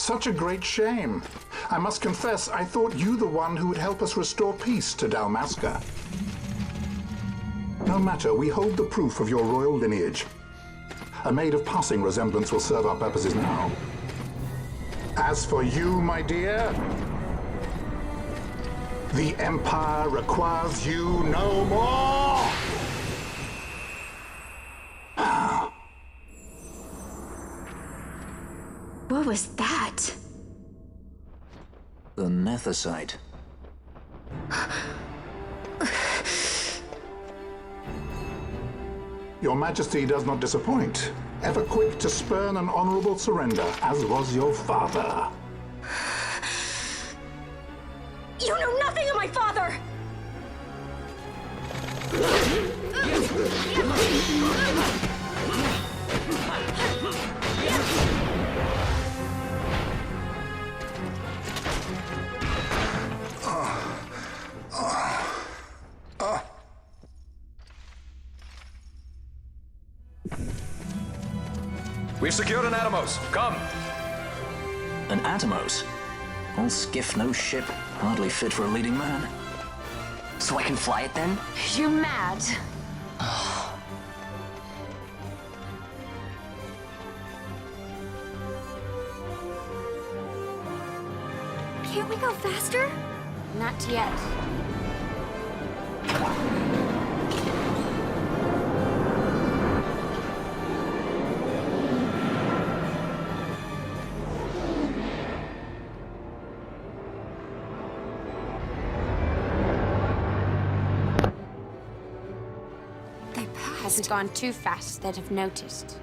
Such a great shame. I must confess, I thought you the one who would help us restore peace to Dalmasca. No matter, we hold the proof of your royal lineage. A maid of passing resemblance will serve our purposes now. As for you, my dear, the Empire requires you no more! What was that? The Nethicite. Your Majesty does not disappoint. Ever quick to spurn an honorable surrender, as was your father. You know nothing of my father! We've secured an Atomos. Come! An Atomos? All skiff, no ship. Hardly fit for a leading man. So I can fly it then? You're mad. Can't we go faster? Not yet. Hasn't gone too fast that I've noticed.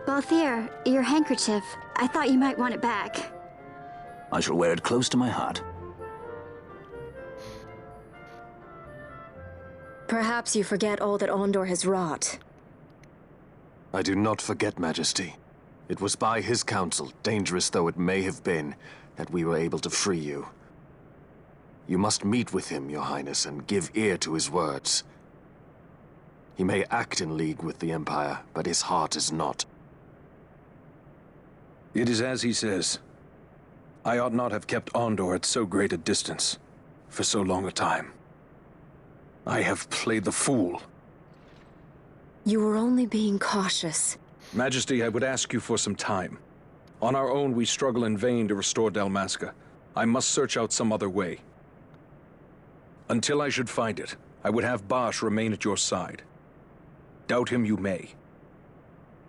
Balthier, your handkerchief. I thought you might want it back. I shall wear it close to my heart. Perhaps you forget all that Ondor has wrought. I do not forget, Majesty. It was by his counsel, dangerous though it may have been, that we were able to free you. You must meet with him, Your Highness, and give ear to his words. He may act in league with the Empire, but his heart is not. It is as he says. I ought not have kept Ondor at so great a distance for so long a time. I have played the fool. You were only being cautious. Majesty, I would ask you for some time. On our own, we struggle in vain to restore Dalmasca. I must search out some other way. Until I should find it, I would have Bosch remain at your side. Doubt him you may.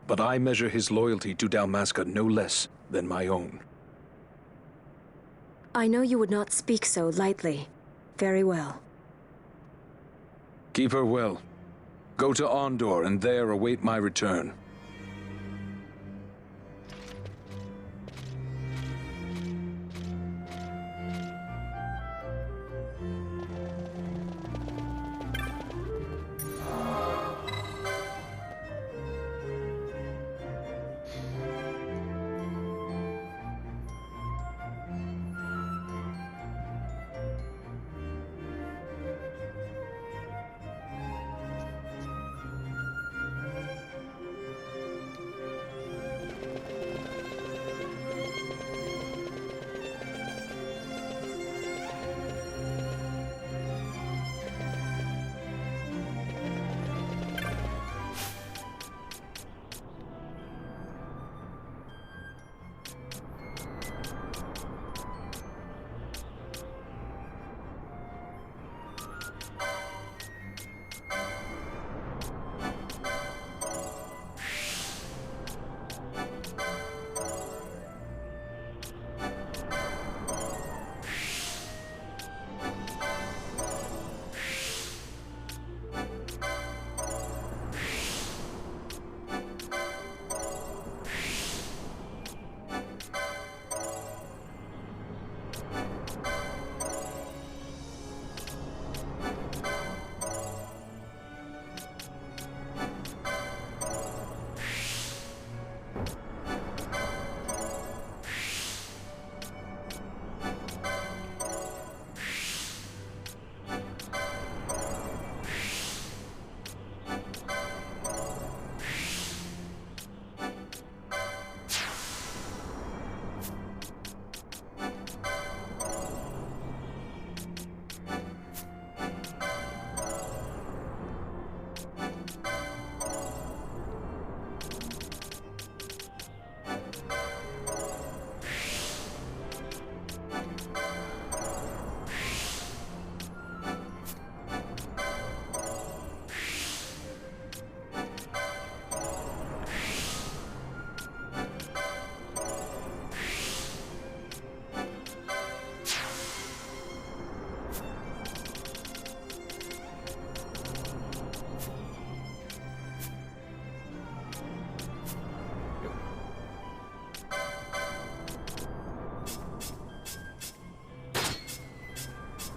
But I measure his loyalty to Dalmasca no less than my own. I know you would not speak so lightly. Very well. Keep her well. Go to Ondor and there await my return.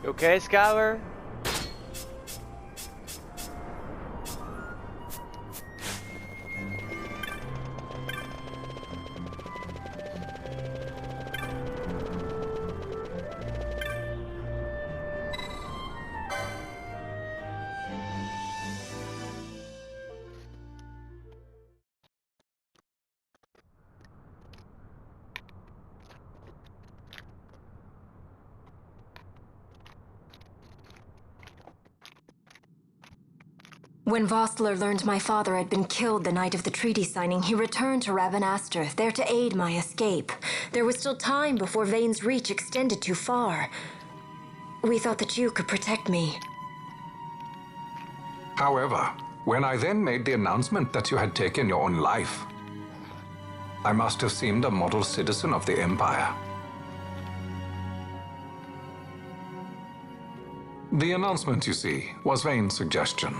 You okay, Skylar? When Vossler learned my father had been killed the night of the treaty signing, he returned to Ravenastre, there to aid my escape. There was still time before Vane's reach extended too far. We thought that you could protect me. However, when I then made the announcement that you had taken your own life, I must have seemed a model citizen of the Empire. The announcement, you see, was Vane's suggestion.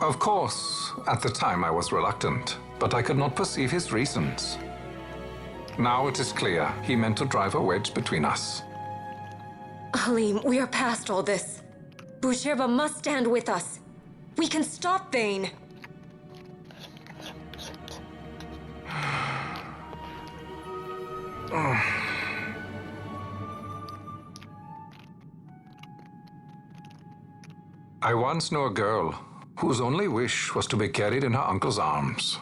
Of course, at the time I was reluctant, but I could not perceive his reasons. Now it is clear he meant to drive a wedge between us. Halim, we are past all this. Boucherba must stand with us. We can stop Vane. I once knew a girl whose only wish was to be carried in her uncle's arms.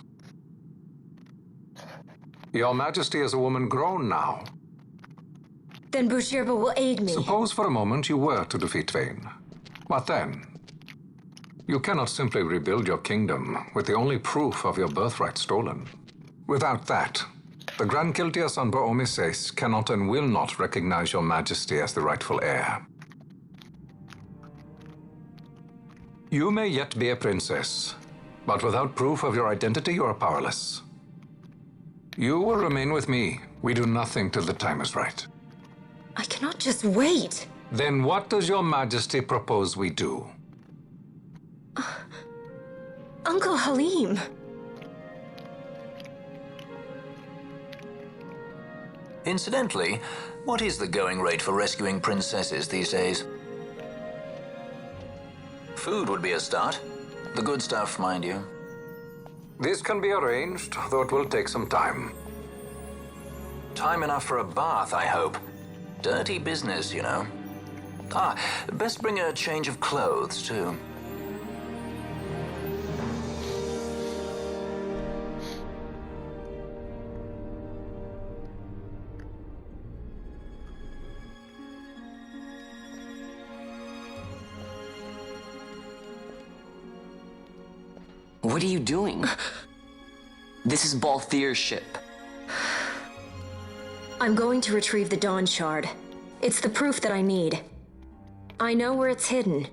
Your Majesty is a woman grown now. Then Boucherba will aid me. Suppose for a moment you were to defeat Vane. What then? You cannot simply rebuild your kingdom with the only proof of your birthright stolen. Without that, the Grand Kiltias on Bo-Omises cannot and will not recognize your Majesty as the rightful heir. You may yet be a princess, but without proof of your identity, you are powerless. You will remain with me. We do nothing till the time is right. I cannot just wait. Then what does your Majesty propose we do? Uncle Halim. Incidentally, what is the going rate for rescuing princesses these days? Food would be a start. The good stuff, mind you. This can be arranged, though it will take some time. Time enough for a bath, I hope. Dirty business, you know. Best bring a change of clothes, too. What are you doing? This is Balthier's ship. I'm going to retrieve the Dawn Shard. It's the proof that I need. I know where it's hidden.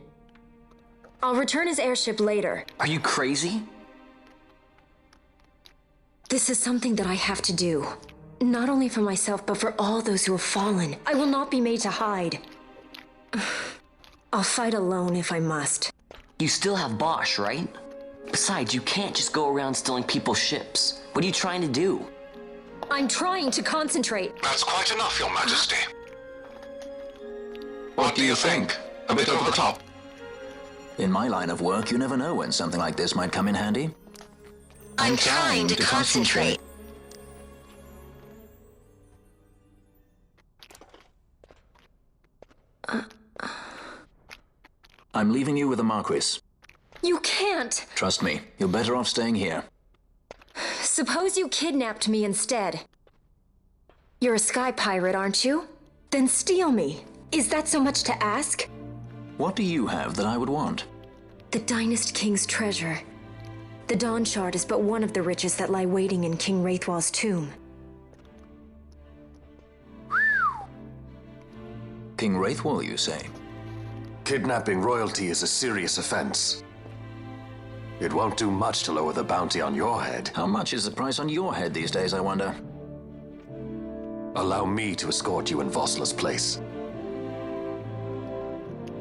I'll return his airship later. Are you crazy? This is something that I have to do. Not only for myself, but for all those who have fallen. I will not be made to hide. I'll fight alone if I must. You still have Bosch, right? Besides, you can't just go around stealing people's ships. What are you trying to do? I'm trying to concentrate. That's quite enough, Your Majesty. What do you think? A bit over the top? In my line of work, you never know when something like this might come in handy. I'm trying to concentrate. I'm leaving you with the Marquis. You can't! Trust me, you're better off staying here. Suppose you kidnapped me instead. You're a sky pirate, aren't you? Then steal me. Is that so much to ask? What do you have that I would want? The Dynast King's treasure. The Dawn Shard is but one of the riches that lie waiting in King Wraithwall's tomb. King Wraithwall, you say? Kidnapping royalty is a serious offense. It won't do much to lower the bounty on your head. How much is the price on your head these days, I wonder? Allow me to escort you in Vossler's place.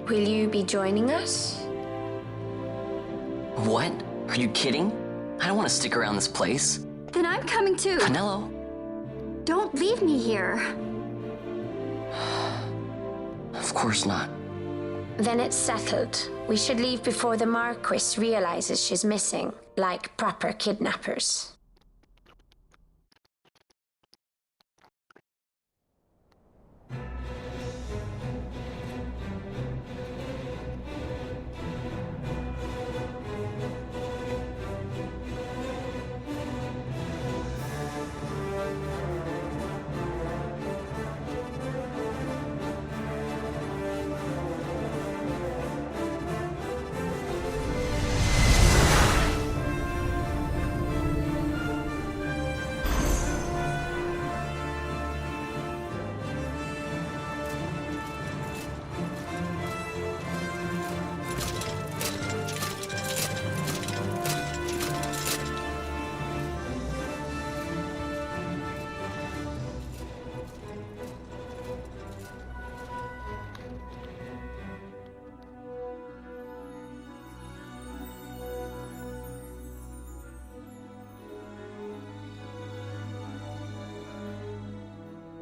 Will you be joining us? What? Are you kidding? I don't want to stick around this place. Then I'm coming too. Penelo. Don't leave me here. Of course not. Then it's settled. We should leave before the Marquis realizes she's missing, like proper kidnappers.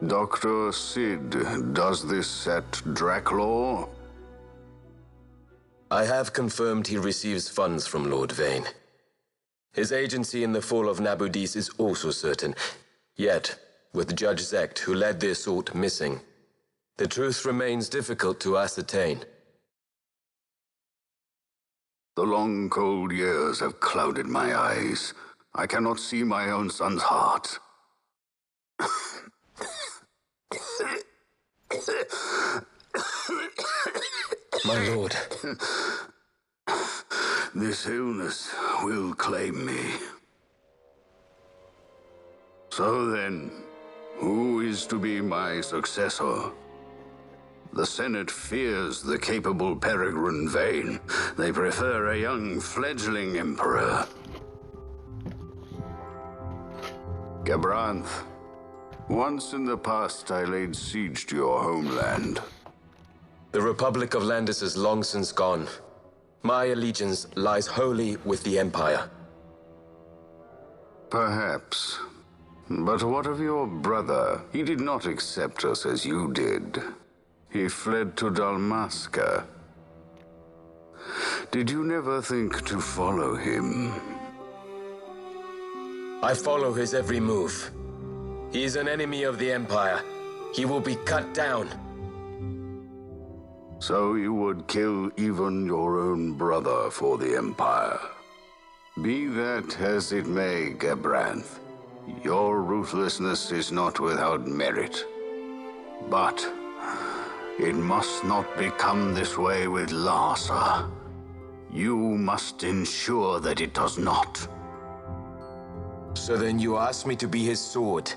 Dr. Sid, does this set Draclaw? I have confirmed he receives funds from Lord Vane. His agency in the fall of Nabudis is also certain. Yet, with Judge Zecht, who led the assault, missing, the truth remains difficult to ascertain. The long, cold years have clouded my eyes. I cannot see my own son's heart. My lord. This illness will claim me. So then, who is to be my successor? The Senate fears the capable Peregrine Vane. They prefer a young fledgling emperor. Gabranth, once in the past I laid siege to your homeland. The Republic of Landis is long since gone. My allegiance lies wholly with the Empire. Perhaps. But what of your brother? He did not accept us as you did. He fled to Dalmasca. Did you never think to follow him? I follow his every move. He is an enemy of the Empire. He will be cut down. So you would kill even your own brother for the Empire. Be that as it may, Gabranth, your ruthlessness is not without merit. But it must not become this way with Larsa. You must ensure that it does not. So then you ask me to be his sword,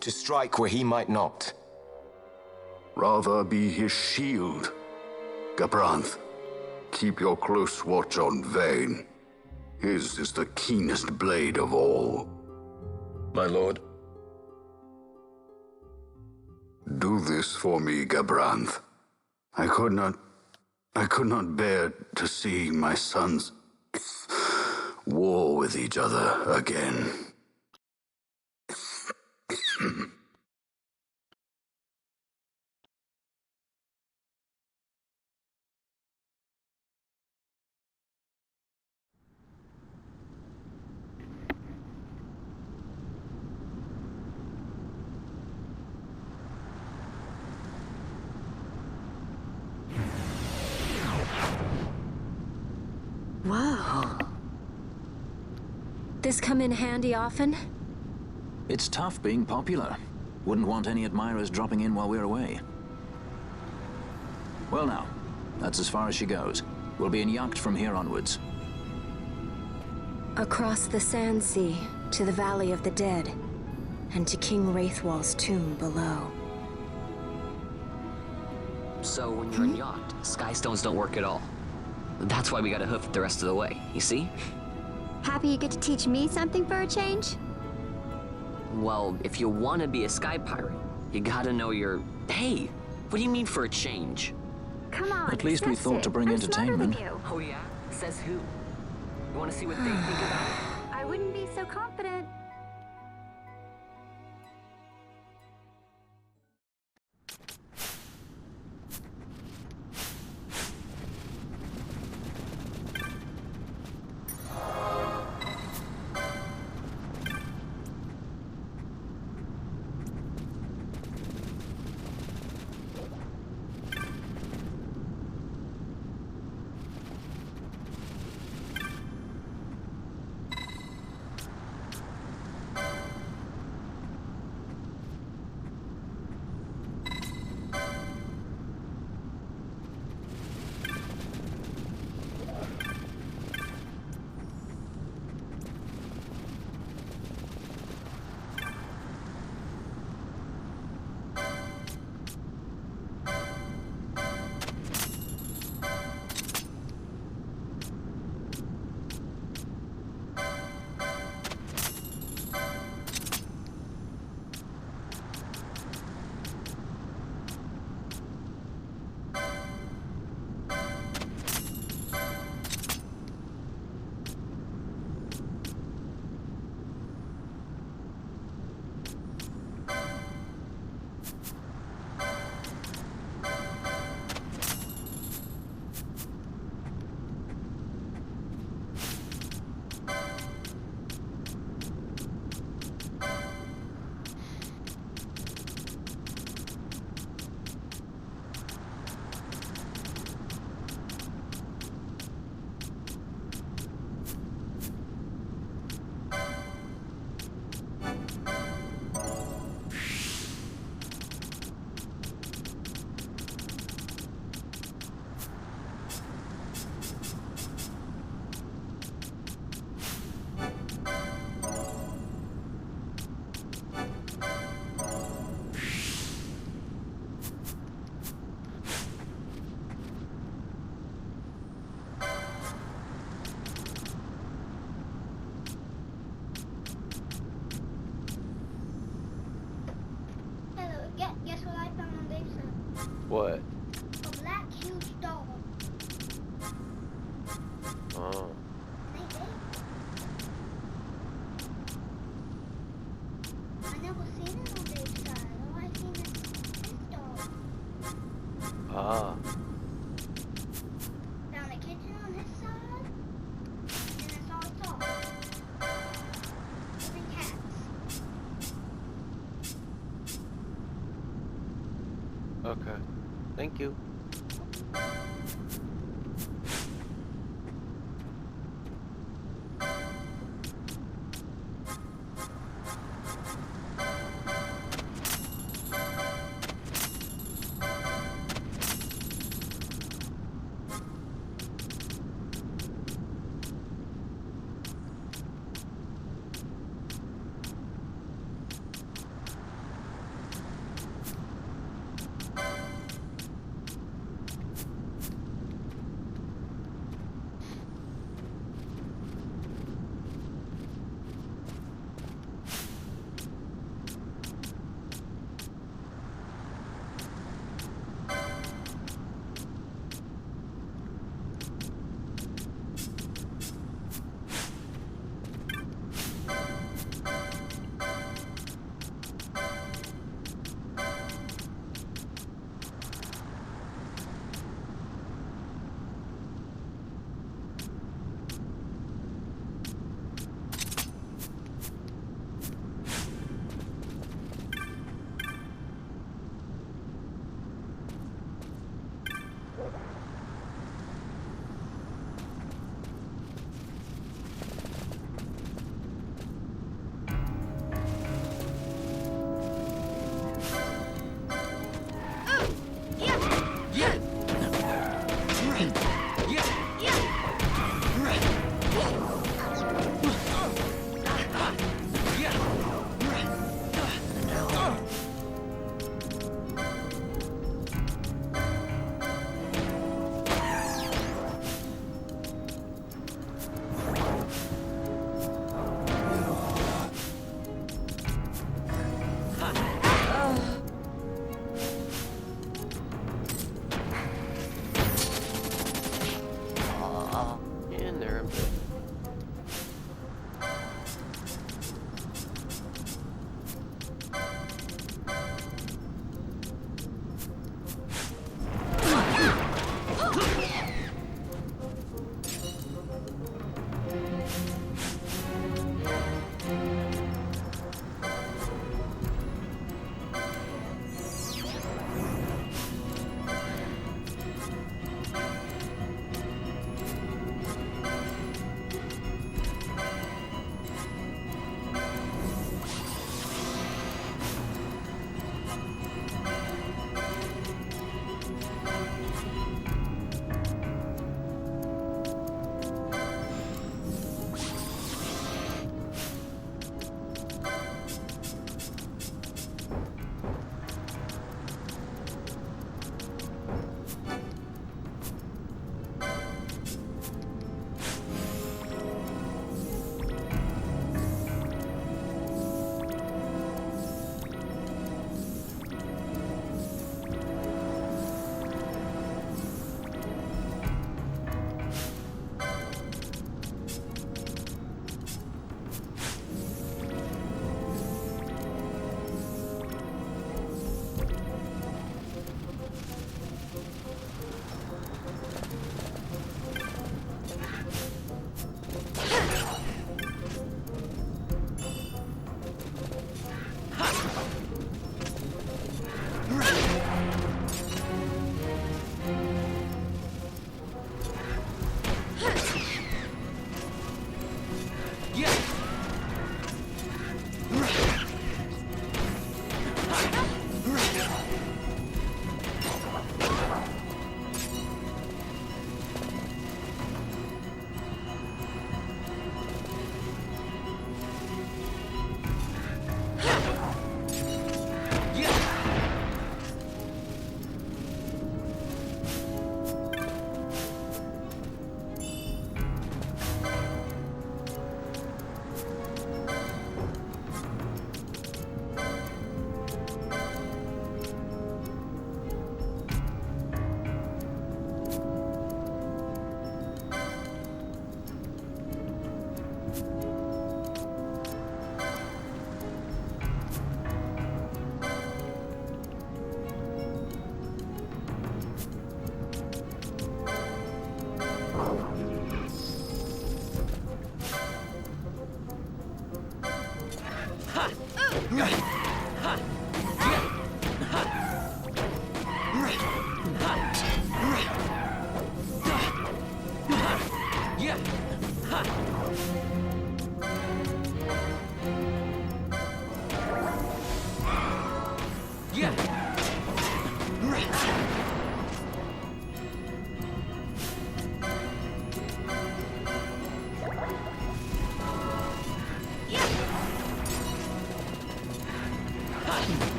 to strike where he might not. Rather be his shield. Gabranth, keep your close watch on Vane. His is the keenest blade of all. My lord. Do this for me, Gabranth. I could not bear to see my sons war with each other again. Whoa. This come in handy often? It's tough being popular. Wouldn't want any admirers dropping in while we're away. Well now, that's as far as she goes. We'll be in yacht from here onwards. Across the Sand Sea, to the Valley of the Dead, and to King Wraithwall's tomb below. So when you're in yacht, skystones don't work at all. That's why we gotta hoof it the rest of the way, you see? Happy you get to teach me something for a change? Well, if you want to be a sky pirate, you gotta know your... Hey, what do you mean for a change? Come on, At least we discuss thought it. to bring I'm smarter than entertainment. you. Oh yeah? Says who? You wanna see what they think about it? I wouldn't be so confident. What? A black huge dog. Oh. They big. I never seen it on their side. All I seen is this dog. Ah. Found a kitchen on this side, and I saw a dog. Living cats. Okay. Thank you.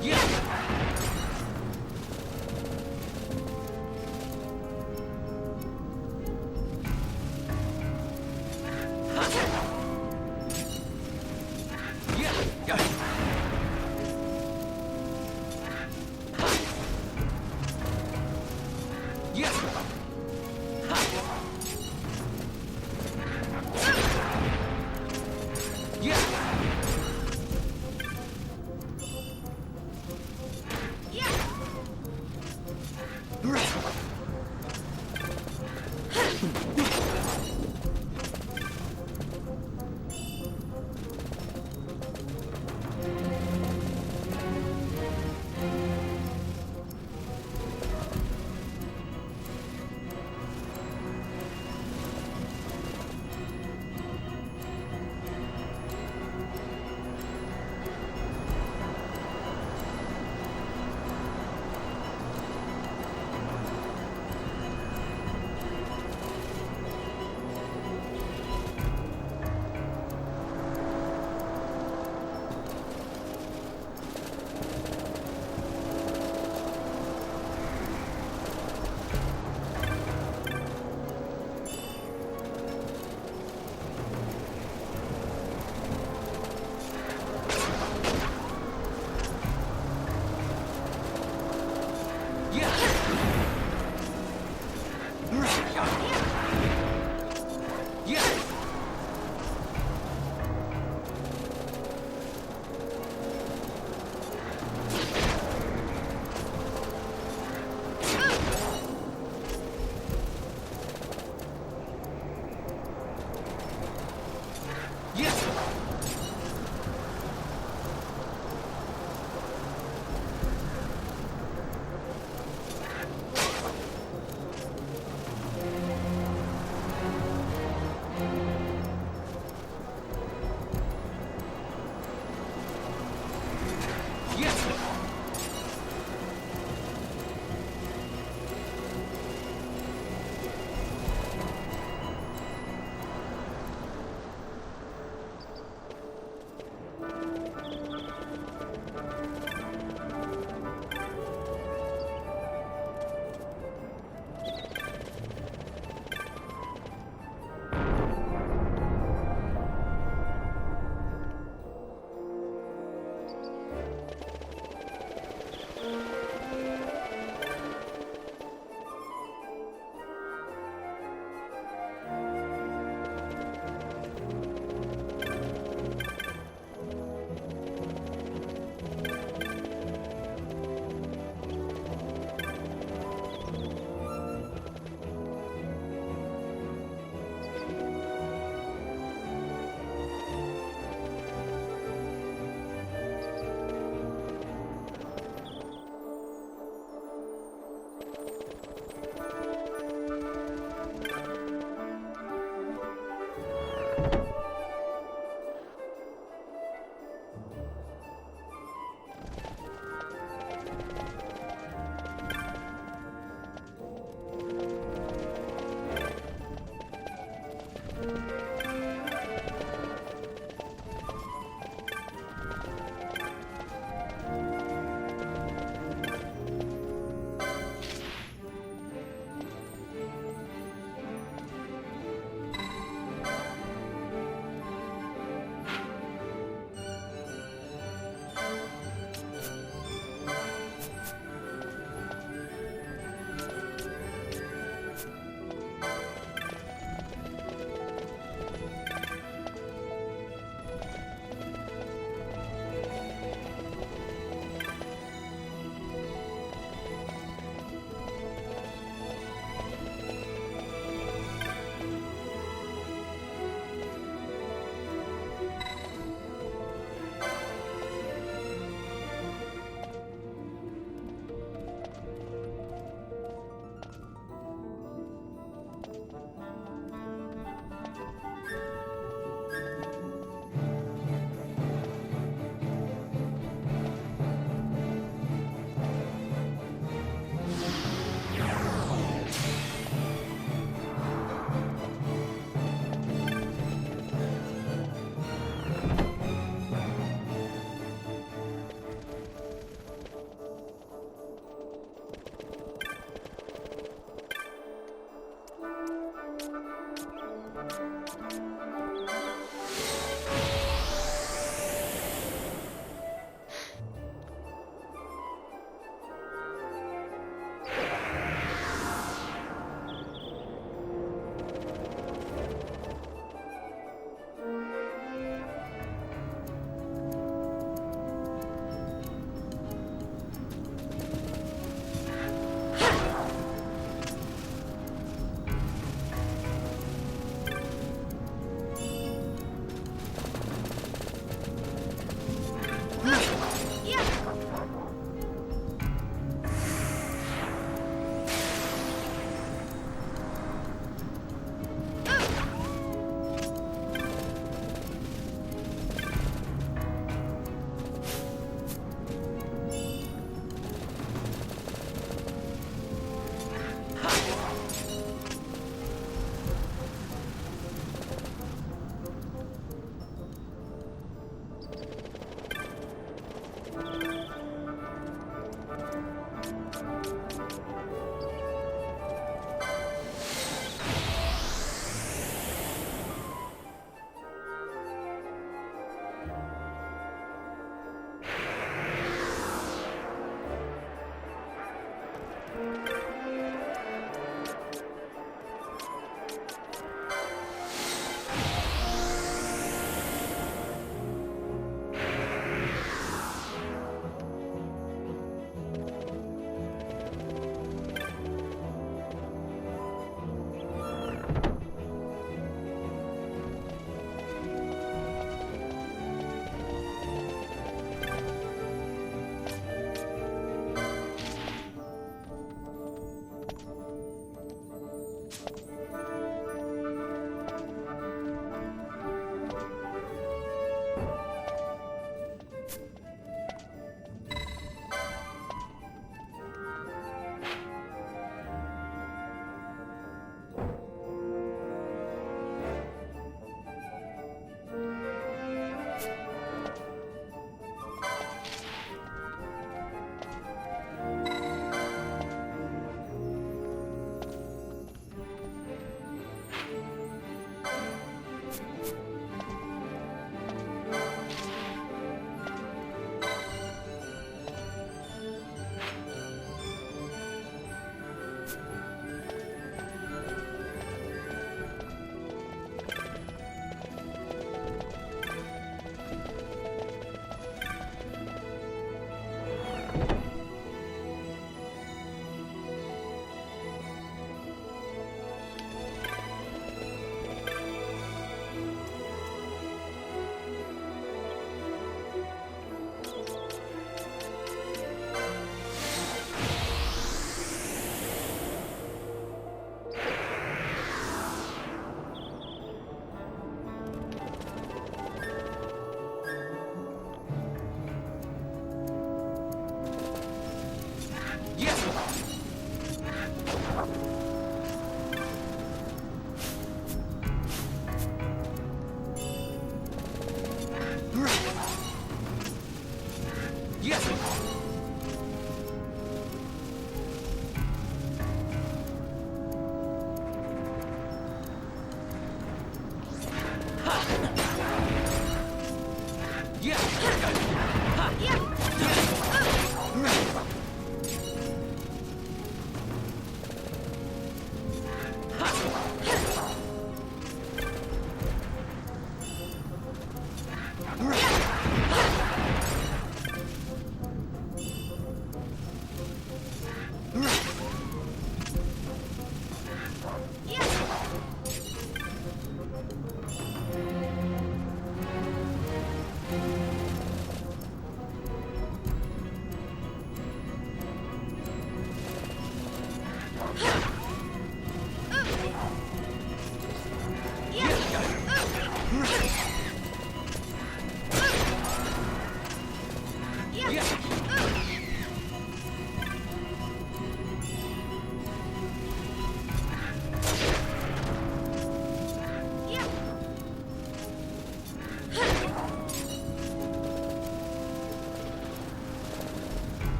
Yeah.